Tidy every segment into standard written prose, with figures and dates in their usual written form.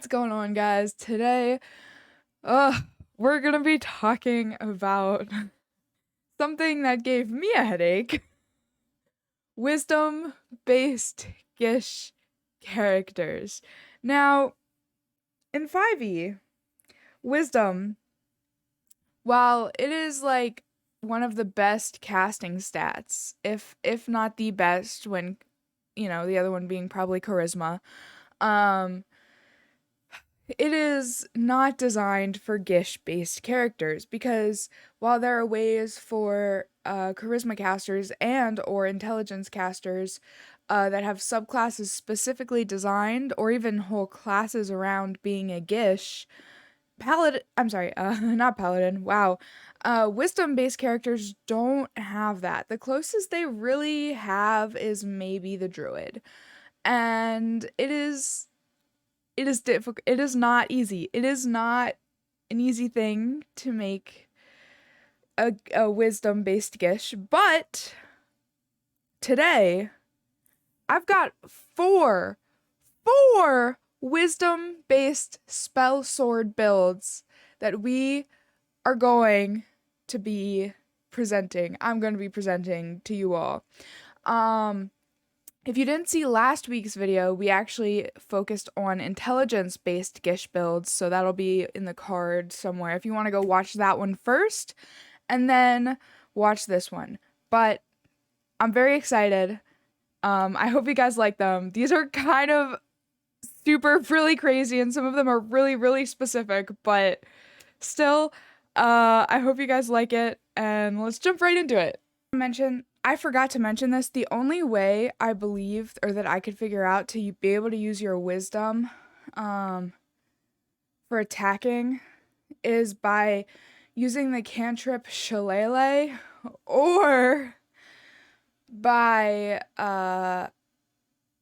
What's going on, guys? Today, we're gonna be talking about something that gave me a headache. Wisdom-based Gish characters. Now, in 5e, wisdom, while it is like one of the best casting stats, if not the best, when the other one being probably charisma, um it is not designed for Gish-based characters because while there are ways for charisma casters and or intelligence casters that have subclasses specifically designed or even whole classes around being a Gish, not paladin, wow. Wisdom-based characters don't have that. The closest they really have is maybe the Druid. And it is difficult. It is not easy. It is not an easy thing to make a wisdom-based Gish, but today I've got four wisdom-based spell sword builds that we are going to be presenting. I'm going to be presenting to you all. If you didn't see last week's video, we actually focused on intelligence-based Gish builds, so that'll be in the card somewhere if you want to go watch that one first, and then watch this one. But I'm very excited. I hope you guys like them. These are kind of really crazy, and some of them are really specific, but still, I hope you guys like it, and let's jump right into it. I forgot to mention this. The only way I believed or that I could figure out to be able to use your wisdom for attacking is by using the cantrip Shillelagh or by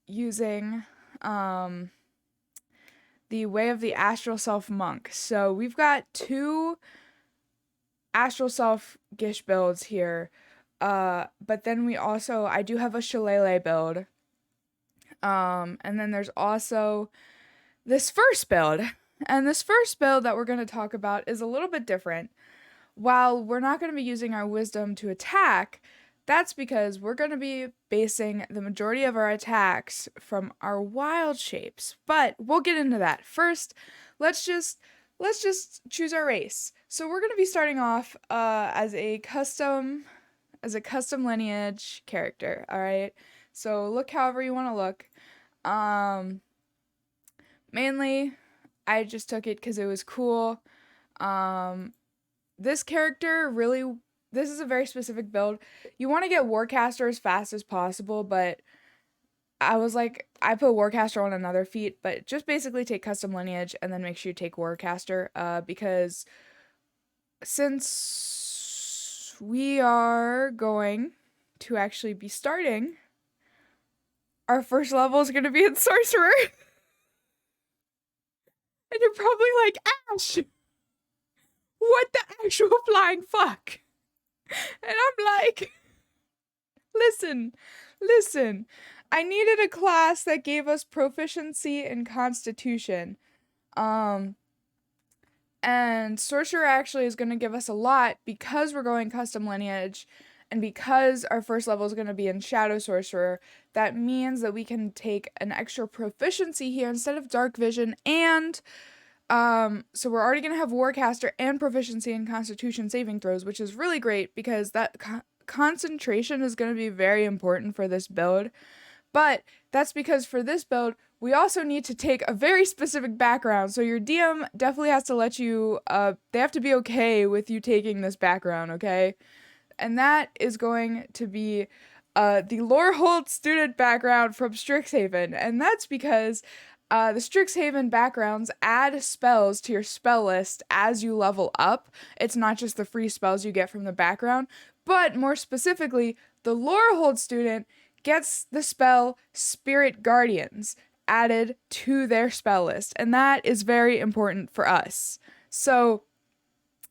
using the Way of the Astral Self Monk. So we've got two Astral Self Gish builds here. But then I do have a Shillelagh build. And then there's also this first build. And this first build that we're going to talk about is a little bit different. While we're not going to be using our wisdom to attack, that's because we're going to be basing the majority of our attacks from our wild shapes. But we'll get into that. First, let's just choose our race. So we're going to be starting off as a custom lineage character, all right? So look however you want to look. Mainly, I just took it because it was cool. This character this is a very specific build. You want to get Warcaster as fast as possible, but I was like, I put Warcaster on another feat, but just basically take custom lineage and then make sure you take Warcaster, because since we are going to actually be starting, our first level is going to be in Sorcerer. And you're probably like, Ash, what the actual flying fuck? And I'm like, listen, I needed a class that gave us proficiency in Constitution. And Sorcerer actually is going to give us a lot because we're going custom lineage, and because our first level is going to be in Shadow Sorcerer. That means that we can take an extra proficiency here instead of Dark Vision, and so we're already going to have Warcaster and proficiency in Constitution saving throws, which is really great because that concentration is going to be very important for this build. But that's because for this build, we also need to take a very specific background. So your DM definitely has to let you, they have to be okay with you taking this background, okay? And that is going to be the Lorehold student background from Strixhaven. And that's because the Strixhaven backgrounds add spells to your spell list as you level up. It's not just the free spells you get from the background, but more specifically, the Lorehold student gets the spell Spirit Guardians added to their spell list, and that is very important for us. So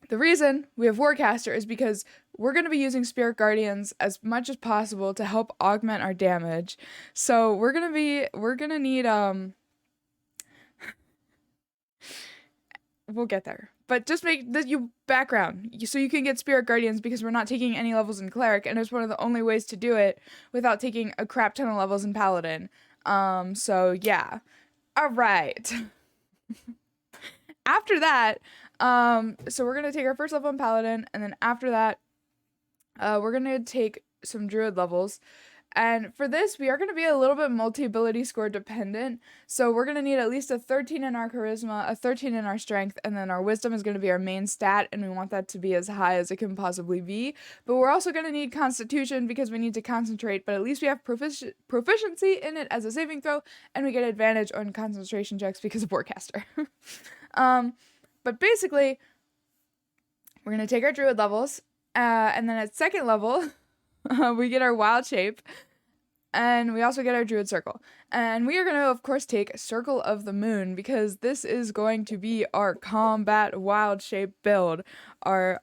the reason we have Warcaster is because we're going to be using Spirit Guardians as much as possible to help augment our damage. So we're going to need we'll get there. But just make you background so you can get spirit guardians, because we're not taking any levels in cleric, and it's one of the only ways to do it without taking a crap ton of levels in paladin. So yeah. All right. After that, so we're gonna take our first level in paladin, and then after that, we're gonna take some druid levels. And for this, we are going to be a little bit multi-ability score dependent. So we're going to need at least a 13 in our charisma, a 13 in our strength, and then our wisdom is going to be our main stat, and we want that to be as high as it can possibly be. But we're also going to need constitution because we need to concentrate, but at least we have proficiency in it as a saving throw, and we get advantage on concentration checks because of Warcaster. But basically, we're going to take our druid levels, and then at second level... we get our wild shape, and we also get our druid circle. And we are going to, of course, take Circle of the Moon, because this is going to be our combat wild shape build. Our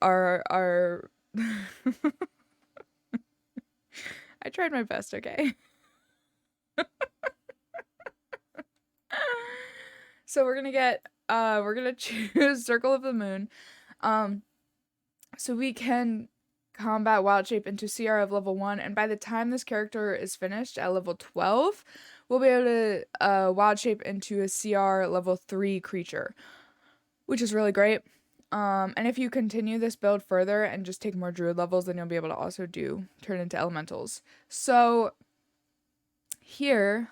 I tried my best, okay? So we're gonna choose Circle of the Moon. So we can combat wild shape into CR of level 1, and by the time this character is finished at level 12, we'll be able to wild shape into a CR level 3 creature, which is really great. And if you continue this build further and just take more druid levels, then you'll be able to also turn into elementals. So here,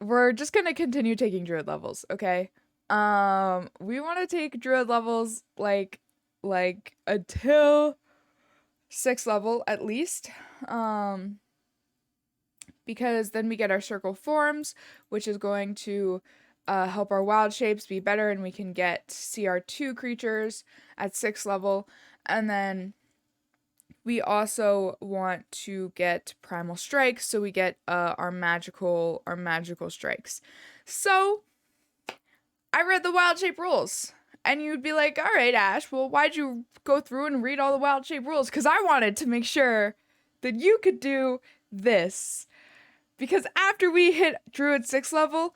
we're just gonna continue taking druid levels, okay? We want to take druid levels like until 6th level at least, because then we get our circle forms, which is going to help our wild shapes be better, and we can get CR2 creatures at 6th level, and then we also want to get primal strikes, so we get our magical strikes. So I read the wild shape rules, and you'd be like, all right, Ash, well, why'd you go through and read all the wild shape rules? Because I wanted to make sure that you could do this. Because after we hit Druid 6th level,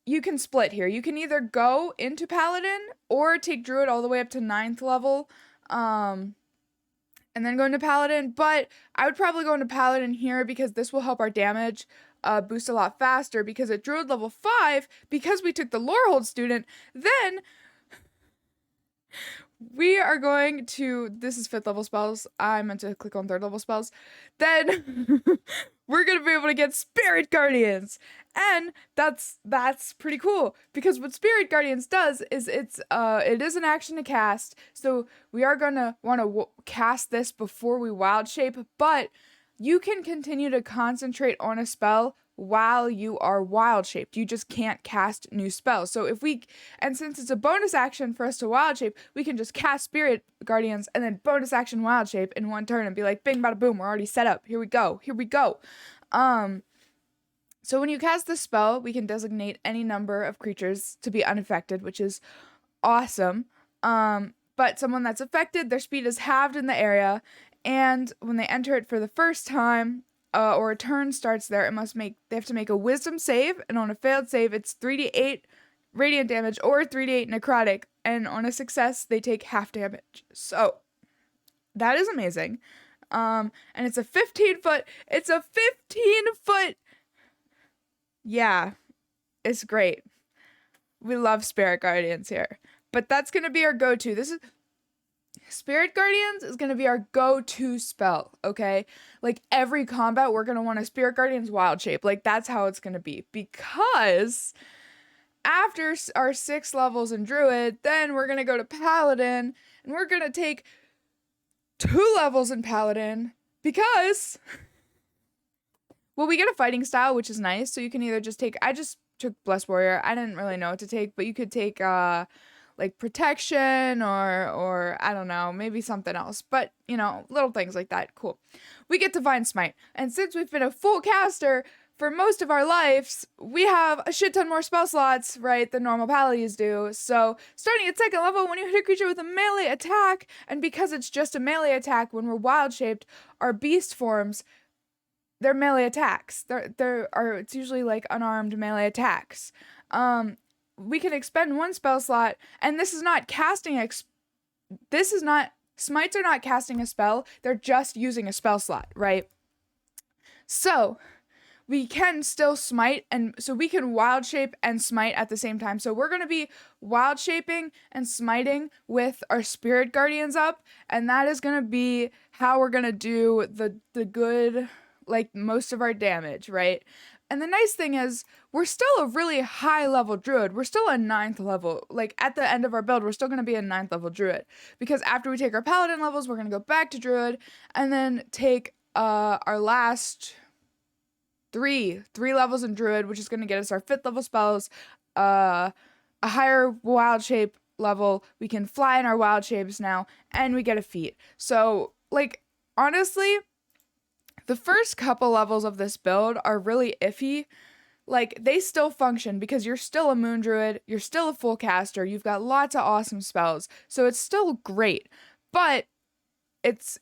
you can split here. You can either go into Paladin or take Druid all the way up to 9th level, and then go into Paladin. But I would probably go into Paladin here because this will help our damage boost a lot faster, because at Druid level 5, because we took the Lorehold student, then we are going to, this is 5th level spells, I meant to click on 3rd level spells, then we're going to be able to get Spirit Guardians, and that's pretty cool, because what Spirit Guardians does is it is an action to cast, so we are going to want to cast this before we wild shape, but you can continue to concentrate on a spell while you are wild shaped. You just can't cast new spells. So and since it's a bonus action for us to wild shape, we can just cast Spirit Guardians and then bonus action wild shape in one turn and be like, bing, bada, boom, we're already set up. Here we go. So when you cast this spell, we can designate any number of creatures to be unaffected, which is awesome. But someone that's affected, their speed is halved in the area, and when they enter it for the first time, or a turn starts there, they have to make a wisdom save, and on a failed save, it's 3d8 radiant damage or 3d8 necrotic, and on a success, they take half damage. So that is amazing. And it's a 15-foot. Yeah, it's great. We love Spirit Guardians here, but that's gonna be our go-to. Spirit Guardians is going to be our go-to spell, okay? Like, every combat, we're going to want a Spirit Guardians wild shape. Like, that's how it's going to be. Because after our 6 levels in Druid, then we're going to go to Paladin, and we're going to take 2 levels in Paladin, because, well, we get a fighting style, which is nice, so you can either just take, I just took Blessed Warrior. I didn't really know what to take, but you could take, like protection or I don't know, maybe something else. But, little things like that. Cool. We get Divine Smite. And since we've been a full caster for most of our lives, we have a shit ton more spell slots, right, than normal paladins do. So starting at 2nd level, when you hit a creature with a melee attack, and because it's just a melee attack, when we're wild shaped, our beast forms they're melee attacks. It's usually like unarmed melee attacks. We can expend one spell slot, and this is not smites are not casting a spell. They're just using a spell slot, right? So we can still smite, and so we can wild shape and smite at the same time. So we're going to be wild shaping and smiting with our spirit guardians up, and that is going to be how we're going to do the good, like, most of our damage, right? And the nice thing is we're still a really high level druid. We're still a 9th level. Like, at the end of our build, we're still going to be a 9th level druid, because after we take our paladin levels, we're going to go back to druid and then take our last three levels in druid, which is going to get us our 5th level spells, a higher wild shape level. We can fly in our wild shapes now, and we get a feat. So, like, honestly, the first couple levels of this build are really iffy. Like, they still function because you're still a moon druid, you're still a full caster, you've got lots of awesome spells, so it's still great. But it's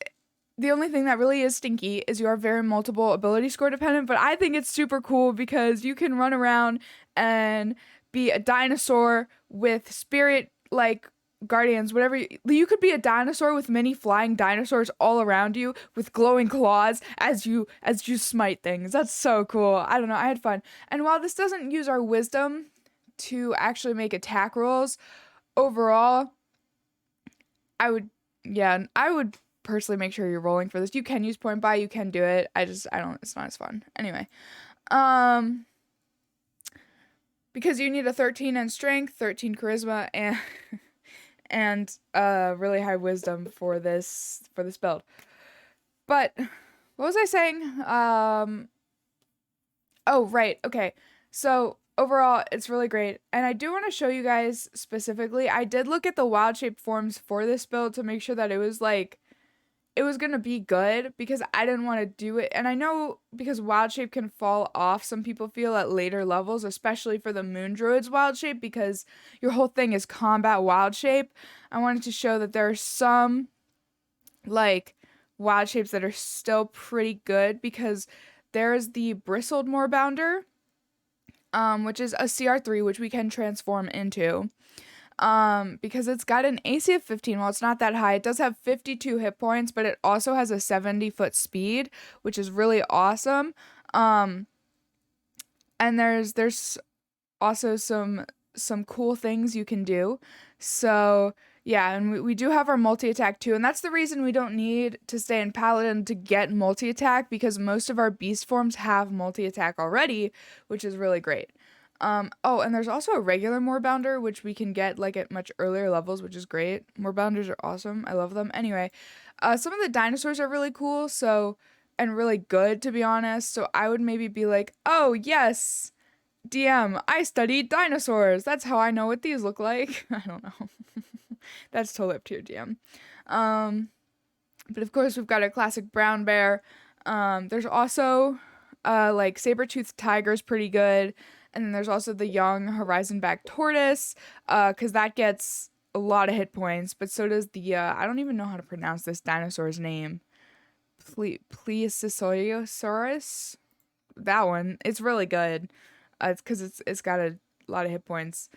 the only thing that really is stinky is you are very multiple ability score dependent, but I think it's super cool because you can run around and be a dinosaur with spirit, like, guardians, whatever. You could be a dinosaur with many flying dinosaurs all around you with glowing claws as you smite things. That's so cool. I don't know, I had fun. And while this doesn't use our wisdom to actually make attack rolls, overall, I would personally make sure you're rolling for this. You can use point buy, you can do it. It's not as fun. Anyway, because you need a 13 in strength, 13 charisma, and really high wisdom for this build. But what was I saying? Oh, right. Okay. So overall, it's really great. And I do want to show you guys specifically. I did look at the wild shape forms for this build to make sure that it was going to be good, because I didn't want to do it. And I know because wild shape can fall off, some people feel, at later levels, especially for the moon druids wild shape, because your whole thing is combat wild shape. I wanted to show that there are some, like, wild shapes that are still pretty good, because there's the bristled moorbounder, which is a CR3, which we can transform into. Because it's got an AC of 15. Well, it's not that high. It does have 52 hit points, but it also has a 70-foot speed, which is really awesome. And there's also some cool things you can do. So yeah, and we do have our multi-attack too, and that's the reason we don't need to stay in paladin to get multi-attack, because most of our beast forms have multi-attack already, which is really great. Oh, and there's also a regular moorbounder, which we can get, like, at much earlier levels, which is great. Moorbounders are awesome. I love them. Anyway, some of the dinosaurs are really cool, and really good, to be honest. So I would maybe be like, oh, yes, DM, I studied dinosaurs. That's how I know what these look like. I don't know. That's totally up to your DM. But of course, we've got a classic brown bear. There's also, like, saber-toothed tiger's pretty good. And then there's also the young horizon-back tortoise, because that gets a lot of hit points. But so does the, I don't even know how to pronounce this dinosaur's name. Plesiosaurus? That one. It's really good. It's because it's got a lot of hit points.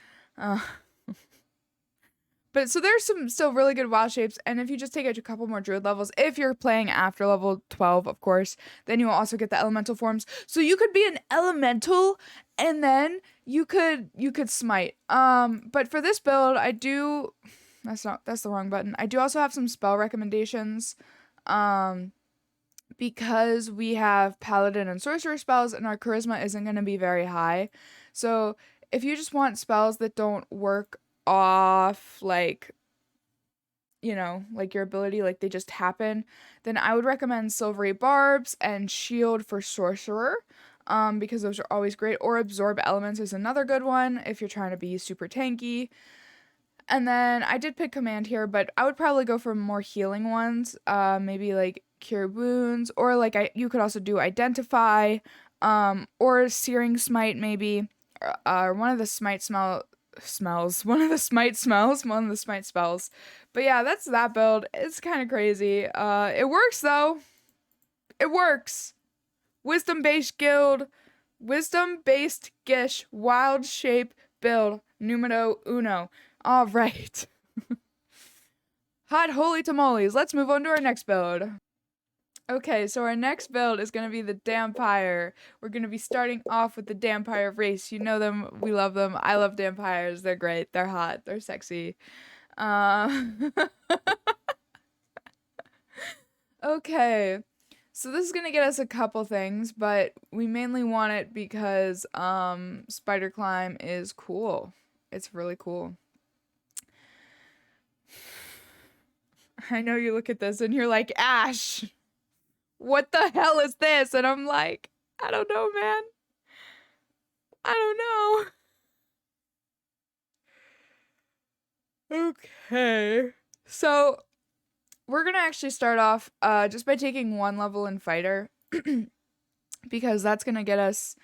But so there's some still really good wild shapes, and if you just take it to a couple more druid levels, if you're playing after level 12, of course, then you will also get the elemental forms. So you could be an elemental, and then you could smite. But for this build, that's the wrong button. I do also have some spell recommendations, because we have paladin and sorcerer spells, and our charisma isn't going to be very high. So if you just want spells that don't work off, like, like your ability, like they just happen, then I would recommend silvery barbs and shield for sorcerer, because those are always great. Or absorb elements is another good one if you're trying to be super tanky. And then I did pick command here, but I would probably go for more healing ones, maybe like cure wounds, or like you could also do identify, or searing smite maybe, or one of the smite spells. But yeah, that's that build. It's kind of crazy. It works though. It works. Wisdom-based guild. Wisdom-based Gish. Wild shape build. Numero uno. All right. Hot holy tamales. Let's move on to our next build. Okay, so our next build is going to be the Dampire. We're going to be starting off with the Dampire race. You know them. We love them. I love Dampires. They're great. They're hot. They're sexy. Okay. So this is going to get us a couple things, but we mainly want it because Spider Climb is cool. It's really cool. I know you look at this and you're like, Ash, what the hell is this? And I'm like, I don't know, man. I don't know. Okay. So we're going to actually start off just by taking 1 level in Fighter. Because that's going to get us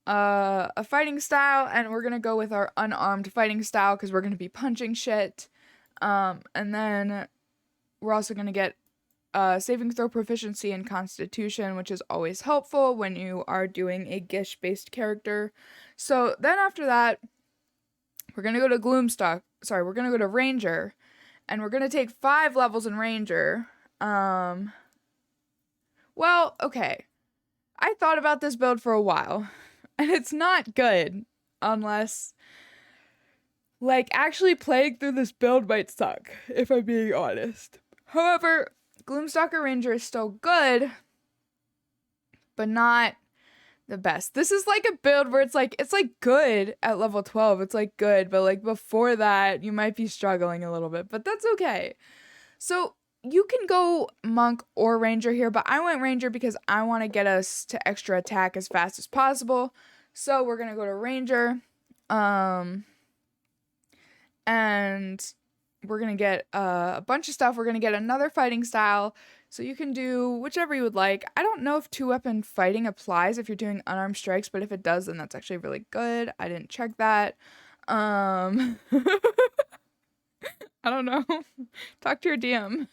a fighting style. And we're going to go with our unarmed fighting style because we're going to be punching shit. And then we're also going to get saving throw proficiency in Constitution, which is always helpful when you are doing a Gish-based character. So then after that, we're going to go to Gloomstalker. Sorry, we're going to go to Ranger. And we're going to take 5 levels in Ranger. Well, okay. I thought about this build for a while. And it's not good. Unless, like, actually playing through this build might suck, if I'm being honest. However, Gloomstalker Ranger is still good, but not the best. This is like a build where it's like good at level 12. It's like good, but like before that, you might be struggling a little bit, but that's okay. So you can go monk or ranger here, but I went ranger because I want to get us to extra attack as fast as possible. So we're going to go to ranger. And we're going to get a bunch of stuff. We're going to get another fighting style. So you can do whichever you would like. I don't know if 2-weapon fighting applies if you're doing unarmed strikes, but if it does, then that's actually really good. I didn't check that. I don't know. Talk to your DM.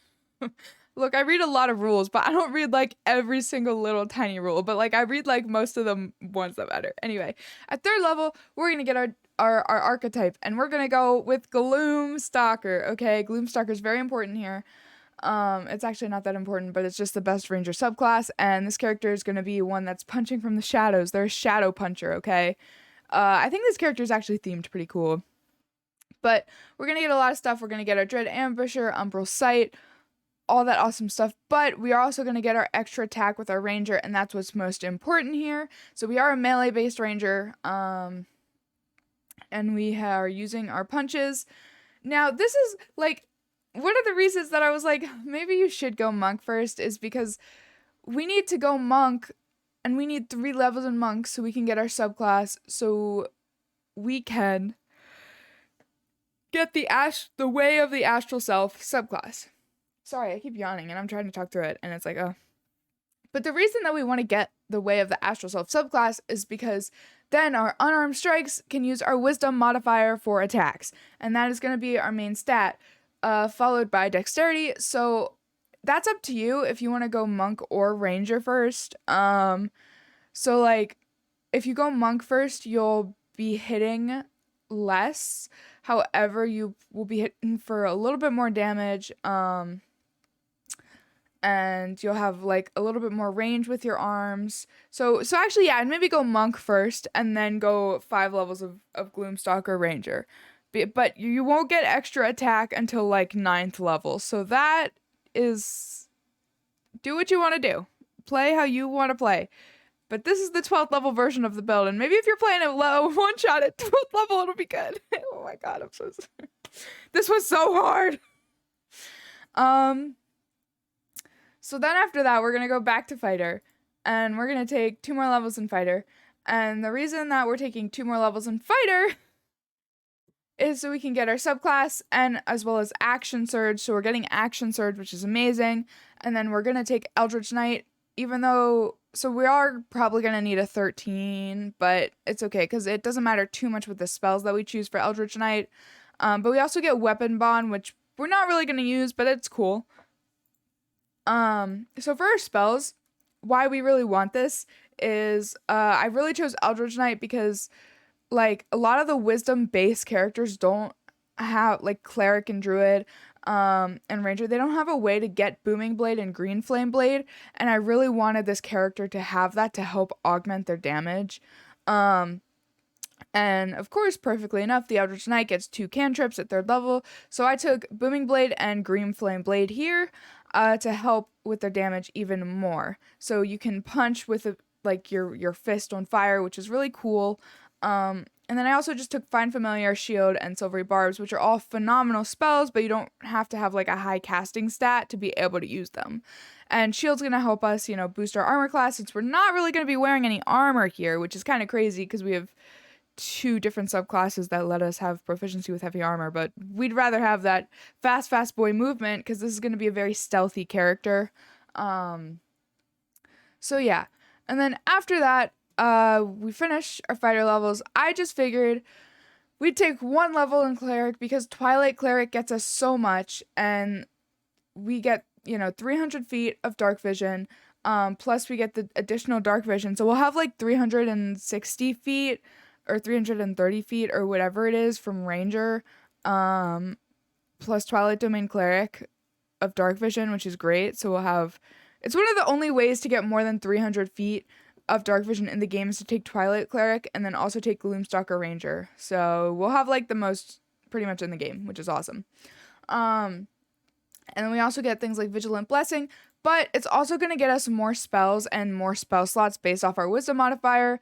Look, I read a lot of rules, but I don't read like every single little tiny rule, but like I read like most of the ones that matter. Anyway, at 3rd level, we're going to get our archetype, and we're going to go with Gloomstalker. Okay, Gloomstalker is very important here. It's actually not that important, but it's just the best ranger subclass, and this character is going to be one that's punching from the shadows. They're a shadow puncher, okay? I think this character is actually themed pretty cool. But we're going to get a lot of stuff. We're going to get our Dread Ambusher, Umbral Sight, all that awesome stuff, but we are also going to get our extra attack with our ranger, and that's what's most important here. So we are a melee-based ranger, and we are using our punches. Now, this is, like, one of the reasons that I was like, maybe you should go monk first is because we need to go monk, and we need 3 levels in monk so we can get our subclass, so we can get the Way of the Astral Self subclass. Sorry, I keep yawning, and I'm trying to talk through it, and it's like, oh. But the reason that we want to get the Way of the Astral Self subclass is because then our unarmed strikes can use our wisdom modifier for attacks, and that is going to be our main stat, followed by dexterity. So that's up to you if you want to go monk or ranger first. So like, if you go monk first, you'll be hitting less. However, you will be hitting for a little bit more damage. And you'll have like a little bit more range with your arms. So actually, yeah, maybe go monk first and then go 5 levels of Gloomstalker Ranger. But you won't get extra attack until like 9th level. So that is, do what you want to do. Play how you want to play. But this is the 12th level version of the build, and maybe if you're playing it low, one shot at 12th level, it'll be good. Oh my god, I'm so sorry. This was so hard. So then after that, we're going to go back to Fighter, and we're going to take 2 more levels in Fighter. And the reason that we're taking 2 more levels in Fighter is so we can get our subclass and as well as Action Surge. So we're getting Action Surge, which is amazing. And then we're going to take Eldritch Knight, even though, so we are probably going to need a 13, but it's okay because it doesn't matter too much with the spells that we choose for Eldritch Knight. But we also get Weapon Bond, which we're not really going to use, but it's cool. So for our spells, why we really want this is I really chose Eldritch Knight because like a lot of the wisdom based characters don't have like cleric and druid and ranger, they don't have a way to get booming blade and green flame blade, and I really wanted this character to have that to help augment their damage. And of course, perfectly enough, the Eldritch Knight gets 2 cantrips at 3rd level, so I took booming blade and green flame blade here to help with their damage even more. So you can punch with like your fist on fire, which is really cool. And then I also just took Find Familiar, Shield, and Silvery Barbs, which are all phenomenal spells, but you don't have to have like a high casting stat to be able to use them. And Shield's going to help us, you know, boost our armor class, since we're not really going to be wearing any armor here, which is kind of crazy because we have 2 different subclasses that let us have proficiency with heavy armor, but we'd rather have that fast boy movement because this is going to be a very stealthy character. So yeah. And then after that, we finish our fighter levels. I just figured we'd take 1 level in cleric because Twilight cleric gets us so much, and we get, you know, 300 feet of dark vision, plus we get the additional dark vision, so we'll have like 360 feet or 330 feet or whatever it is from ranger, plus Twilight domain cleric of dark vision, which is great. So we'll have, it's one of the only ways to get more than 300 feet of dark vision in the game is to take Twilight cleric and then also take Gloomstalker ranger. So we'll have like the most pretty much in the game, which is awesome. And then we also get things like Vigilant Blessing, but it's also going to get us more spells and more spell slots based off our wisdom modifier,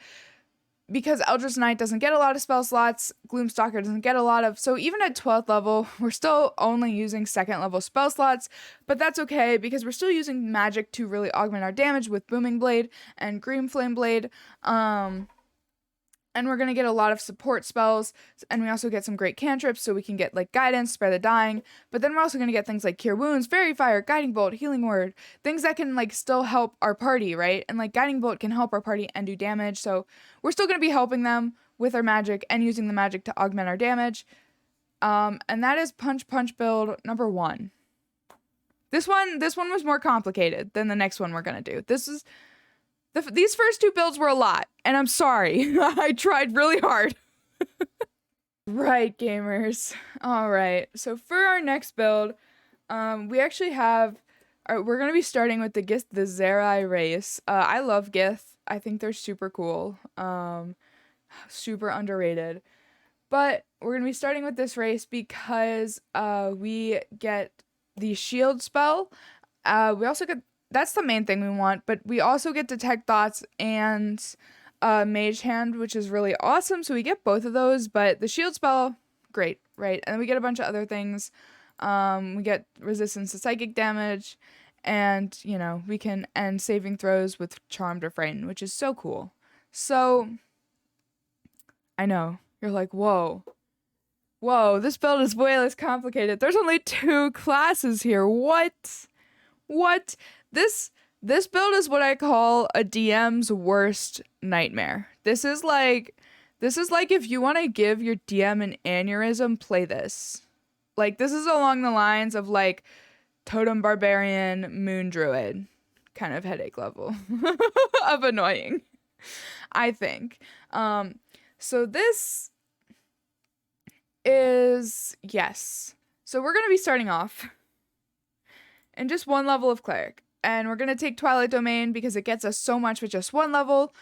because Eldritch Knight doesn't get a lot of spell slots, Gloomstalker doesn't get a lot of, so even at 12th level, we're still only using 2nd level spell slots, but that's okay because we're still using magic to really augment our damage with Booming Blade and Green Flame Blade, and we're going to get a lot of support spells, and we also get some great cantrips, so we can get like Guidance, Spare the Dying, but then we're also going to get things like Cure Wounds, Fairy Fire, Guiding Bolt, Healing Word, things that can like still help our party, right? And like Guiding Bolt can help our party and do damage, so we're still going to be helping them with our magic and using the magic to augment our damage. And that is Punch build number 1. This one was more complicated than the next one we're going to do. These first 2 builds were a lot, and I'm sorry. I tried really hard. Right, gamers. All right. So for our next build, we actually have, we're going to be starting with the Zerai race. I love Gith. I think they're super cool. Super underrated. But we're going to be starting with this race because we get the shield spell. We also get, that's the main thing we want, but we also get Detect Thoughts and Mage Hand, which is really awesome. So we get both of those, but the shield spell, great, right? And then we get a bunch of other things. We get resistance to psychic damage, and, you know, we can end saving throws with Charmed Refrain, which is so cool. So, I know, you're like, whoa, this build is way less complicated. There's only 2 classes here. What? This build is what I call a DM's worst nightmare. This is like if you want to give your DM an aneurysm, play this. Like, this is along the lines of like Totem Barbarian, Moon Druid kind of headache level of annoying, I think. So this is, yes. So we're going to be starting off in just 1 level of cleric. And we're going to take Twilight Domain because it gets us so much with just 1 level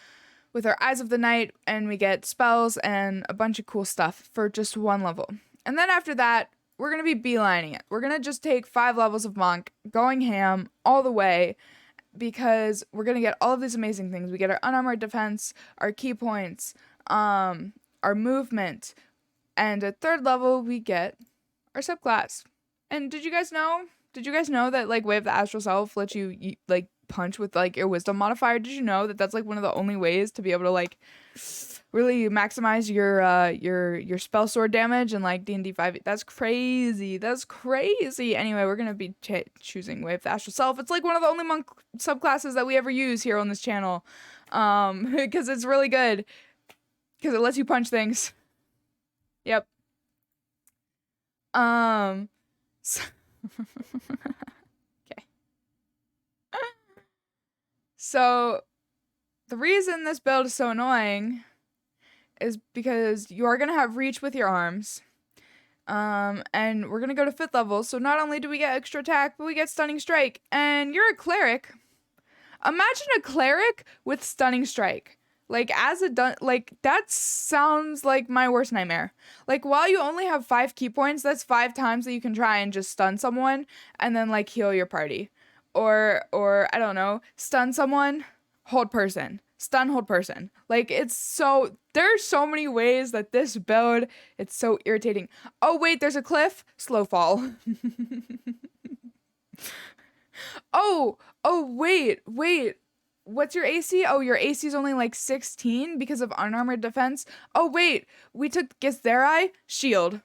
with our Eyes of the Night, and we get spells and a bunch of cool stuff for just 1 level. And then after that, we're going to be beelining it. We're going to just take 5 levels of Monk, going ham all the way, because we're going to get all of these amazing things. We get our unarmored defense, our key points, our movement, and at 3rd level, we get our subclass. And did you guys know that like Way of the Astral Self lets you like punch with like your wisdom modifier? Did you know that that's like one of the only ways to be able to like really maximize your spell sword damage in like D&D 5? That's crazy. Anyway, we're gonna be choosing Way of the Astral Self. It's like one of the only monk subclasses that we ever use here on this channel, because it's really good because it lets you punch things. Yep. So okay. So the reason this build is so annoying is because you are going to have reach with your arms. And we're going to go to 5th level. So not only do we get extra attack, but we get stunning strike. And you're a cleric. Imagine a cleric with stunning strike. Like, that sounds like my worst nightmare. Like, while you only have 5 key points, that's 5 times that you can try and just stun someone and then, like, heal your party. Or, I don't know, stun someone, hold person. Stun, hold person. Like, there's so many ways that this build, it's so irritating. Oh, wait, there's a cliff. Slow fall. Oh, wait. What's your AC? Oh, your AC is only like 16 because of unarmored defense. Oh, wait. We took Githzerai shield.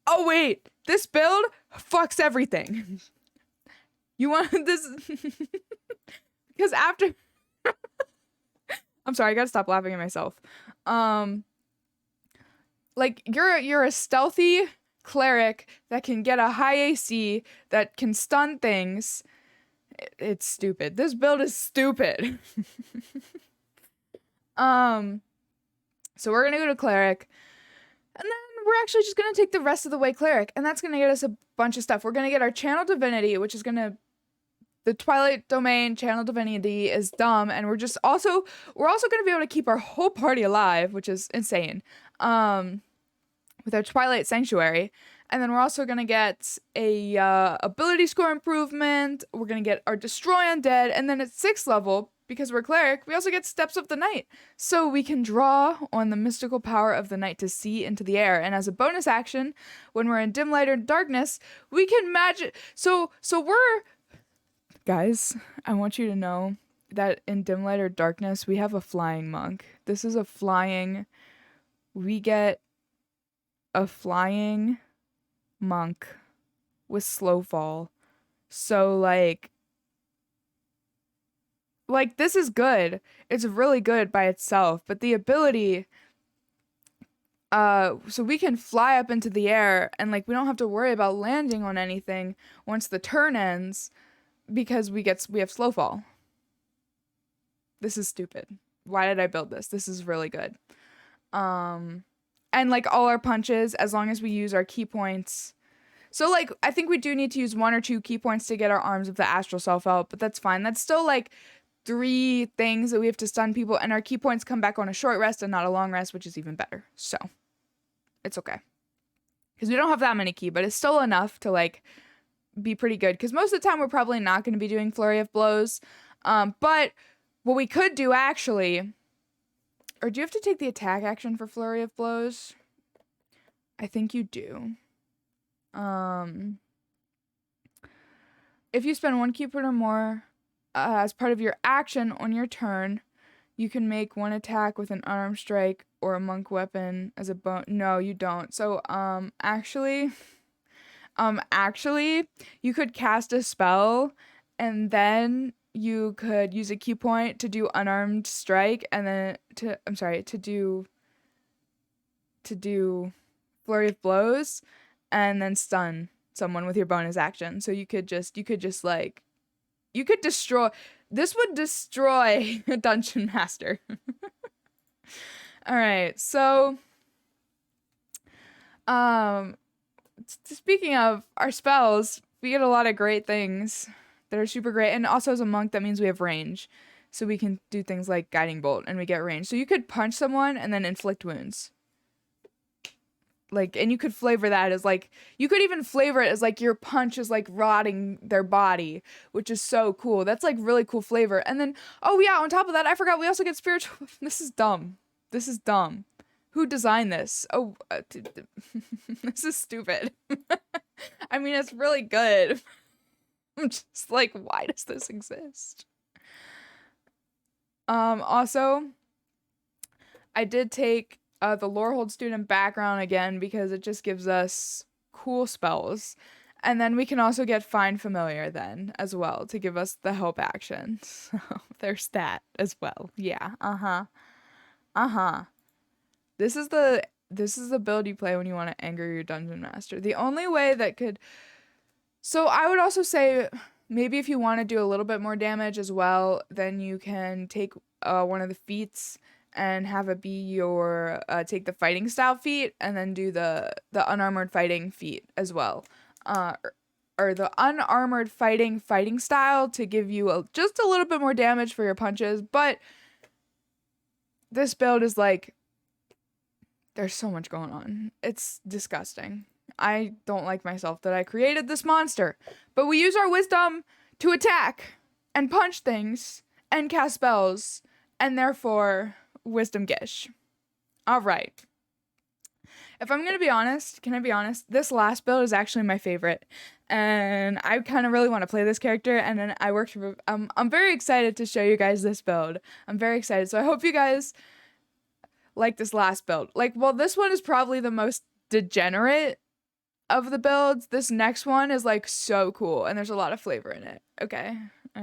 Oh, wait. This build fucks everything. You want this? Because after... I'm sorry, I gotta stop laughing at myself. Like, you're a stealthy cleric that can get a high AC, that can stun things. It's stupid. This build is stupid. So we're gonna go to cleric, and then we're actually just gonna take the rest of the way cleric, and that's gonna get us a bunch of stuff. We're gonna get our channel divinity, which is gonna... The Twilight domain channel divinity is dumb, and we're also gonna be able to keep our whole party alive, which is insane. With our Twilight Sanctuary. And then we're also going to get a ability score improvement. We're going to get our Destroy Undead. And then at 6th level, because we're cleric, we also get Steps of the Night. So we can draw on the mystical power of the night to see into the air. And as a bonus action, when we're in dim light or darkness, we can magic. So we're... Guys, I want you to know that in dim light or darkness, we have a flying monk. This is a flying... We get a flying... monk with slow fall. So like this is good. It's really good by itself, but the ability so we can fly up into the air, and like we don't have to worry about landing on anything once the turn ends because we have slow fall. This is stupid. Why did I build this? This is really good. And like all our punches, as long as we use our key points. So like, I think we do need to use 1 or 2 key points to get our Arms of the Astral Self out, but that's fine. That's still like 3 things that we have to stun people, and our key points come back on a short rest and not a long rest, which is even better. So it's okay. Because we don't have that many key, but it's still enough to like be pretty good. Because most of the time we're probably not going to be doing Flurry of Blows. But what we could do actually... Or do you have to take the attack action for Flurry of Blows? I think you do. If you spend 1 key point or more as part of your action on your turn, you can make 1 attack with an unarmed strike or a monk weapon as a No, you don't. So, actually, you could cast a spell and then you could use a key point to do unarmed strike and then to do Flurry of Blows and then stun someone with your bonus action. So you could destroy, this would destroy a dungeon master. All right. So, speaking of our spells, we get a lot of great things that are super great. And also as a monk, that means we have range. So we can do things like Guiding Bolt and we get range. So you could punch someone and then inflict wounds. Like, and you could flavor that as like, you could even flavor it as like your punch is like rotting their body, which is so cool. That's like really cool flavor. And then, oh yeah, on top of that, I forgot we also get spiritual. This is dumb. Who designed this? Oh, this is stupid. I mean, it's really good. I'm just like, why does this exist? Also, I did take the Lorehold student background again because it just gives us cool spells. And then we can also get Find Familiar then as well to give us the help action. So there's that as well. Yeah. This is the build you play when you want to anger your dungeon master. The only way that could... So I would also say Maybe if you want to do a little bit more damage as well, then you can take one of the feats and have it be your take the fighting style feat and then do the unarmored fighting feat as well. Or the unarmored fighting style to give you just a little bit more damage for your punches. But this build is like, there's so much going on. It's disgusting. I don't like myself that I created this monster. But we use our wisdom to attack and punch things and cast spells. And therefore, wisdom Gish. Alright. If I'm gonna be honest, can I be honest? This last build is actually my favorite. And I kind of really want to play this character. And then I'm very excited to show you guys this build. I'm very excited. So I hope you guys like this last build. Like, well, this one is probably the most degenerate of the builds. This next one is like so cool and there's a lot of flavor in it. Okay. All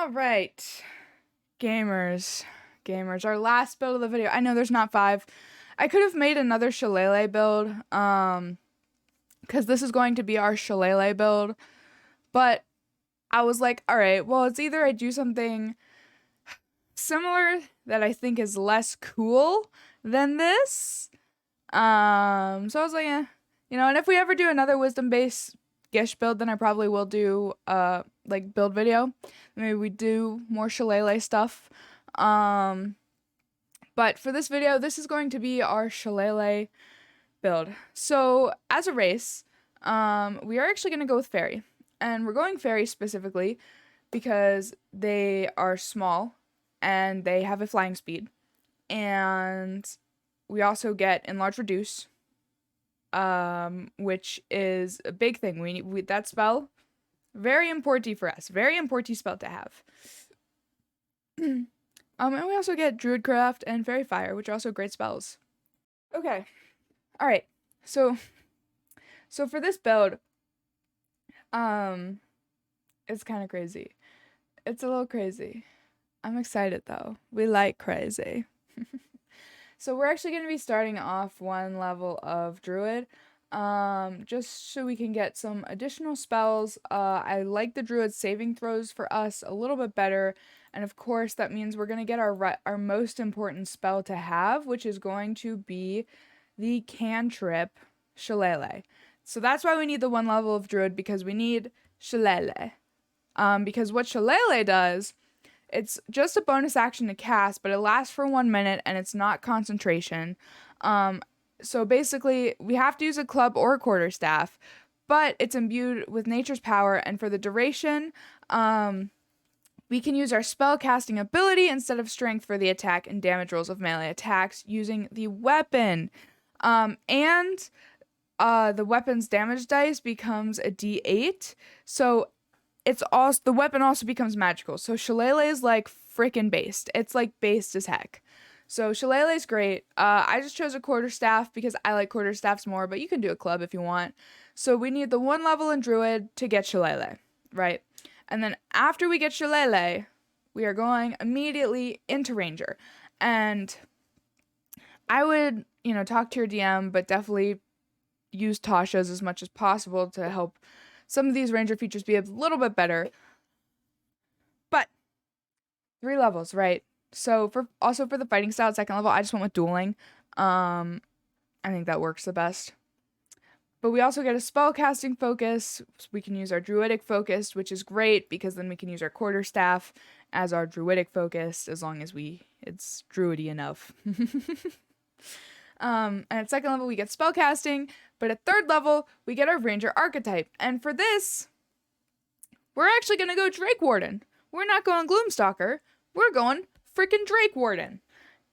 right. Gamers, our last build of the video. I know there's not 5. I could have made another shillelagh build because this is going to be our shillelagh build, but I was like, all right, well, it's either I do something similar that I think is less cool than this. So I was like, and if we ever do another wisdom based Gish build, then I probably will do like build video. Maybe we do more shillelagh stuff. But for this video, this is going to be our shillelagh build. So as a race, we are actually going to go with fairy, and we're going fairy specifically because they are small and they have a flying speed, and we also get enlarge reduce, which is a big thing. We need that spell, very important for us, very important spell to have. And we also get Druidcraft and Fairy Fire, which are also great spells. Okay, all right. So for this build, it's kind of crazy. It's a little crazy. I'm excited though. We like crazy. So we're actually going to be starting off 1 level of Druid, just so we can get some additional spells. I like the Druid saving throws for us a little bit better, and of course that means we're going to get our most important spell to have, which is going to be the cantrip Shillelagh. So that's why we need the 1 level of Druid, because we need Shillelagh. Because what Shillelagh does, it's just a bonus action to cast, but it lasts for 1 minute and it's not concentration. So basically, we have to use a club or a quarterstaff, but it's imbued with nature's power, and for the duration, we can use our spell casting ability instead of strength for the attack and damage rolls of melee attacks using the weapon. And the weapon's damage dice becomes a d8, so it's also, the weapon also becomes magical. So Shillelagh is like freaking based. It's like based as heck. So Shillelagh is great. I just chose a quarterstaff because I like quarterstaffs more, but you can do a club if you want. So we need the 1 level in Druid to get Shillelagh, right? And then after we get Shillelagh, we are going immediately into Ranger. And I would, talk to your DM, but definitely use Tasha's as much as possible to help some of these Ranger features be a little bit better. But 3 levels, right? So for the fighting style, 2nd level, I just went with dueling. I think that works the best. But we also get a spell casting focus. So we can use our druidic focus, which is great because then we can use our quarterstaff as our druidic focus, as long as it's druidy enough. And at 2nd level, we get spell casting, but at 3rd level, we get our Ranger archetype. And for this, we're actually going to go Drake Warden. We're not going Gloomstalker. We're going freaking Drake Warden.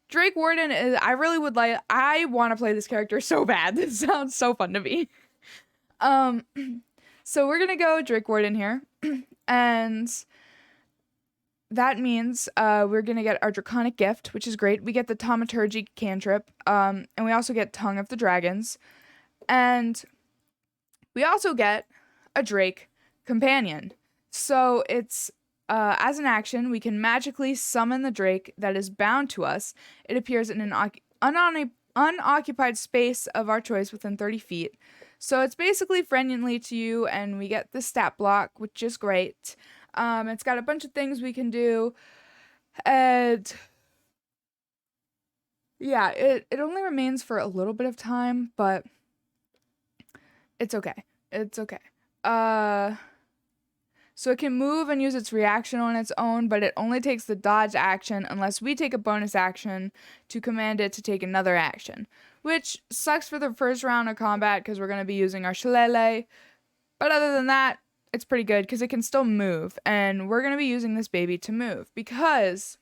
Drake Warden is, I want to play this character so bad. This sounds so fun to me. So we're going to go Drake Warden here. And that means we're going to get our Draconic Gift, which is great. We get the Thaumaturgy cantrip, and we also get Tongue of the Dragons. And we also get a Drake Companion. So it's, as an action, we can magically summon the Drake that is bound to us. It appears in an unoccupied space of our choice within 30 feet. So it's basically friendly to you, and we get the stat block, which is great. It's got a bunch of things we can do, and yeah, it only remains for a little bit of time, but it's okay. It's okay. So it can move and use its reaction on its own, but it only takes the dodge action unless we take a bonus action to command it to take another action. Which sucks for the first round of combat because we're going to be using our shillelagh. But other than that, it's pretty good because it can still move. And we're going to be using this baby to move because...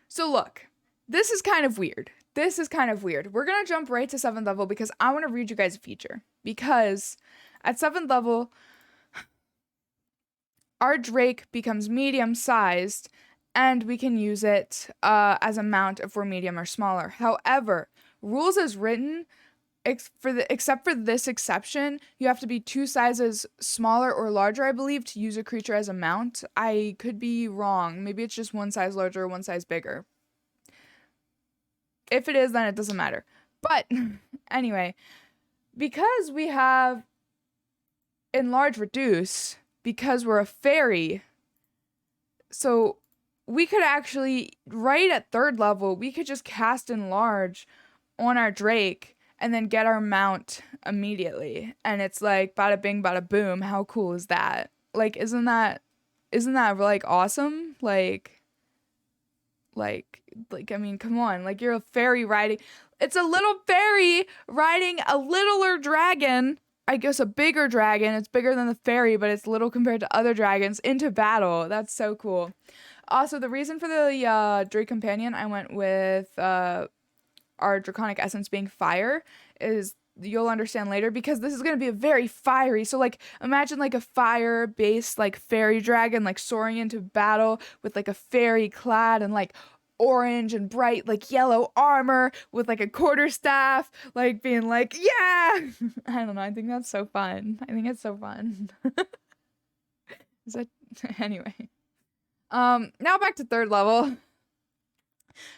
So look, this is kind of weird. We're going to jump right to 7th level because I want to read you guys a feature. Because at 7th level... our Drake becomes medium-sized, and we can use it as a mount if we're medium or smaller. However, rules as written, except for this exception, you have to be 2 sizes smaller or larger, I believe, to use a creature as a mount. I could be wrong. Maybe it's just 1 size larger or 1 size bigger. If it is, then it doesn't matter. But anyway, because we have enlarge reduce... because we're a fairy, so we could actually, right at 3rd level, we could just cast Enlarge on our Drake and then get our mount immediately. And it's like, bada bing, bada boom. How cool is that? Like, isn't that like awesome? Like, I mean, come on. Like, you're a fairy riding, it's a little fairy riding a littler dragon, I guess a bigger dragon. It's bigger than the fairy, but it's little compared to other dragons, into battle. That's so cool. Also, the reason for the Drake Companion I went with our Draconic Essence being fire is, you'll understand later, because this is going to be a very fiery, so like imagine like a fire-based like fairy dragon like soaring into battle with like a fairy clad and like orange and bright like yellow armor with like a quarterstaff, like being like, yeah. I don't know, I think that's so fun. I think it's so fun. Is that anyway? Now back to 3rd level.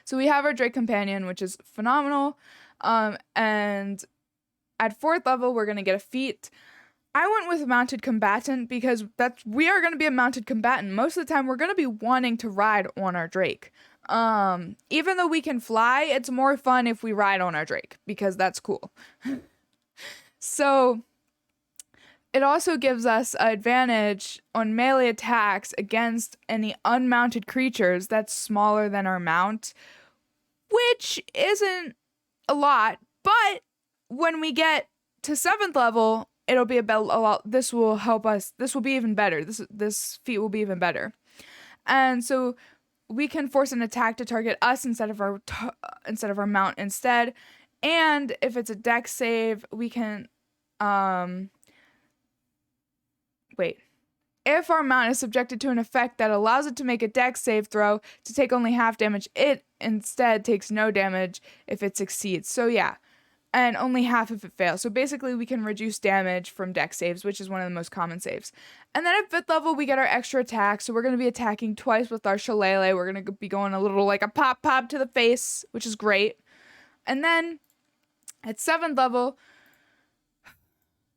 So we have our Drake Companion, which is phenomenal. And at 4th level we're gonna get a feat. I went with Mounted Combatant because we are going to be a mounted combatant. Most of the time, we're going to be wanting to ride on our Drake. Even though we can fly, it's more fun if we ride on our Drake because that's cool. So, it also gives us an advantage on melee attacks against any unmounted creatures that's smaller than our mount, which isn't a lot, but when we get to 7th level, it'll be a lot. This will help us. This will be even better. This feat will be even better. And so we can force an attack to target us instead of our mount instead. And if it's a dex save, we can If our mount is subjected to an effect that allows it to make a dex save throw to take only half damage, it instead takes no damage if it succeeds. So yeah. And only half if it fails. So basically we can reduce damage from dex saves, which is one of the most common saves. And then at 5th level, we get our extra attack. So we're going to be attacking twice with our shillelagh. We're going to be going a little like a pop to the face, which is great. And then at 7th level,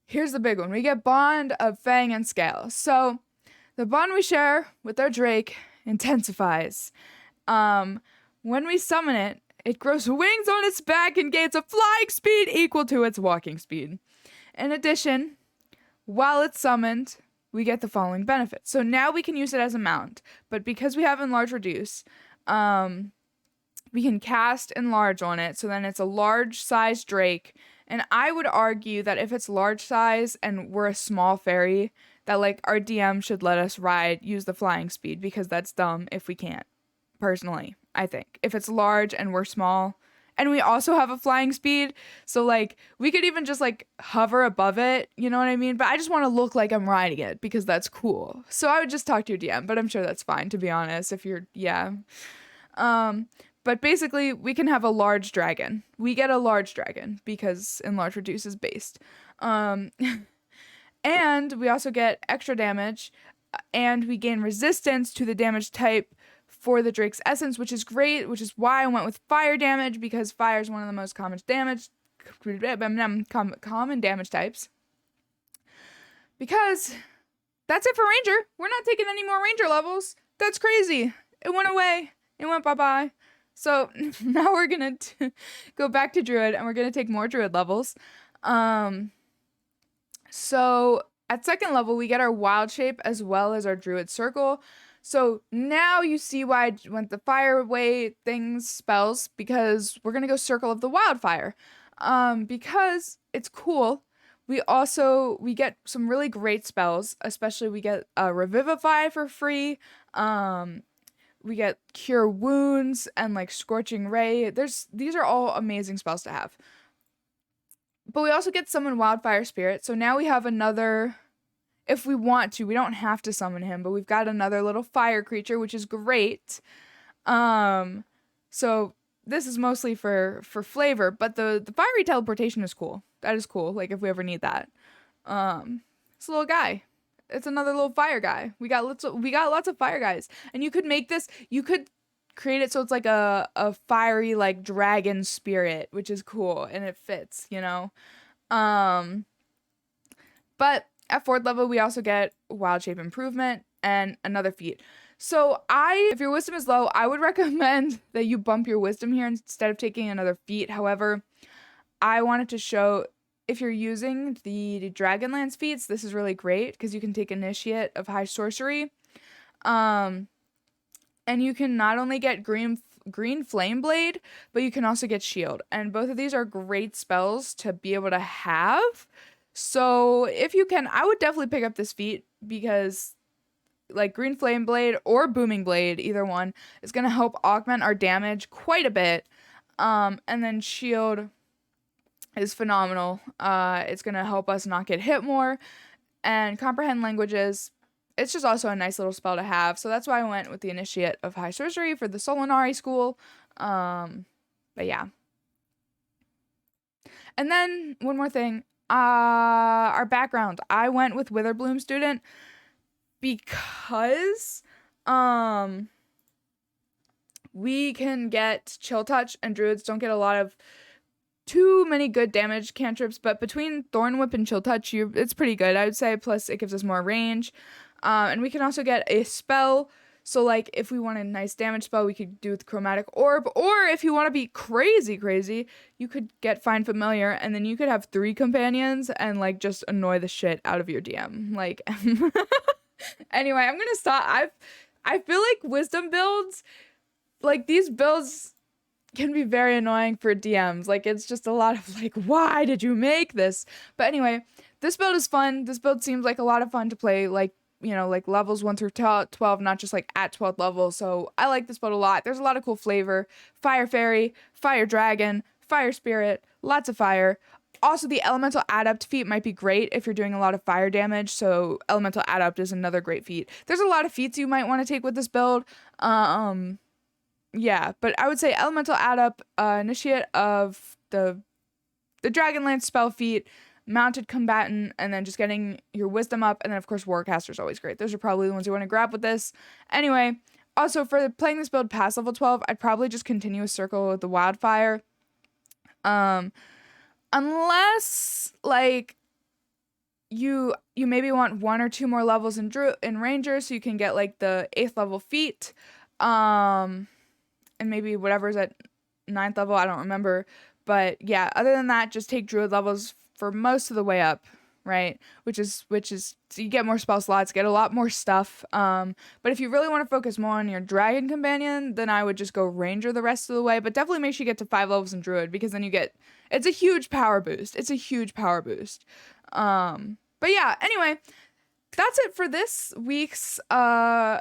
here's the big one. We get Bond of Fang and Scale. So the bond we share with our Drake intensifies. When we summon it, it grows wings on its back and gains a flying speed equal to its walking speed. In addition, while it's summoned, we get the following benefits. So now we can use it as a mount, but because we have Enlarge Reduce, we can cast Enlarge on it, so then it's a large-sized Drake. And I would argue that if it's large size and we're a small fairy, that like our DM should let us use the flying speed, because that's dumb if we can't, personally. I think if it's large and we're small and we also have a flying speed, so like we could even just like hover above it, you know what I mean? But I just want to look like I'm riding it because that's cool. So I would just talk to your DM, but I'm sure that's fine, to be honest, if you're, yeah. But basically we can have a large dragon. We get a large dragon because Enlarge Reduce is based. And we also get extra damage, and we gain resistance to the damage type for the Drake's Essence, which is great, which is why I went with fire damage, because fire is one of the most common damage types. Because that's it for Ranger. We're not taking any more Ranger levels. That's crazy. It went away. It went bye-bye. So now we're going to go back to Druid, and we're going to take more Druid levels. So at second level, we get our Wild Shape as well as our Druid Circle. So now you see why I went the fire way things spells, because we're going to go Circle of the Wildfire. Because it's cool. We get some really great spells, especially we get Revivify for free. We get Cure Wounds and like Scorching Ray. These are all amazing spells to have. But we also get Summon Wildfire Spirit. So now we have another, if we want to, we don't have to summon him, but we've got another little fire creature, which is great. So this is mostly for flavor, but the fiery teleportation is cool. That is cool. Like if we ever need that. It's a little guy. It's another little fire guy. We got lots of fire guys. And you could make this, you could create it so it's like a fiery like dragon spirit, which is cool and it fits, you know. But at fourth level we also get Wild Shape Improvement and another feat. So if your wisdom is low, I would recommend that you bump your wisdom here instead of taking another feat. However, I wanted to show, if you're using the Dragonlance feats, this is really great because you can take Initiate of High Sorcery. And you can not only get green Flame Blade, but you can also get Shield. And both of these are great spells to be able to have. So if you can, I would definitely pick up this feat, because like Green Flame Blade or Booming Blade, either one, is going to help augment our damage quite a bit. And then Shield is phenomenal. It's going to help us not get hit more. And Comprehend Languages, it's just also a nice little spell to have. So that's why I went with the Initiate of High Sorcery for the Solinari school. But yeah. And then one more thing. Our background. I went with Witherbloom Student because we can get Chill Touch, and Druids don't get a lot of too many good damage cantrips, but between Thorn Whip and Chill Touch, it's pretty good, I would say. Plus, it gives us more range. And we can also get a spell. So, like, if we want a nice damage spell, we could do with Chromatic Orb. Or if you want to be crazy, you could get Find Familiar, and then you could have 3 companions and, like, just annoy the shit out of your DM. Like, anyway, I'm gonna stop. I feel like wisdom builds, like, these builds can be very annoying for DMs. Like, it's just a lot of like, why did you make this? But anyway, this build is fun. This build seems like a lot of fun to play, like, you know, like levels 1 through 12, not just like at 12th level. So I like this build a lot. There's a lot of cool flavor. Fire Fairy, Fire Dragon, Fire Spirit, lots of fire. Also, the Elemental Adept feat might be great if you're doing a lot of fire damage. So Elemental Adept is another great feat. There's a lot of feats you might want to take with this build. Yeah, but I would say Elemental Adept, Initiate of the Dragonlance spell feat, Mounted Combatant, and then just getting your Wisdom up, and then of course Warcaster is always great. Those are probably the ones you want to grab with this. Anyway, also for playing this build past level 12, I'd probably just continue a Circle with the Wildfire. Unless like you maybe want 1 or 2 more levels in Ranger, so you can get like the 8th level feat. And maybe whatever's at 9th level, I don't remember. But yeah, other than that, just take Druid levels for most of the way up, right? Which is so you get more spell slots, get a lot more stuff. But if you really want to focus more on your Dragon Companion, then I would just go Ranger the rest of the way. But definitely make sure you get to 5 levels in Druid, because then it's a huge power boost. But yeah, anyway, that's it for this week's video.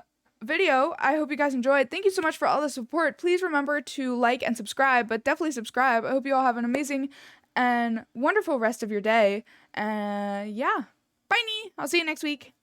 I hope you guys enjoyed. Thank you so much for all the support. Please remember to like and subscribe, but definitely subscribe. I hope you all have an amazing and wonderful rest of your day. Yeah, bye. I'll see you next week.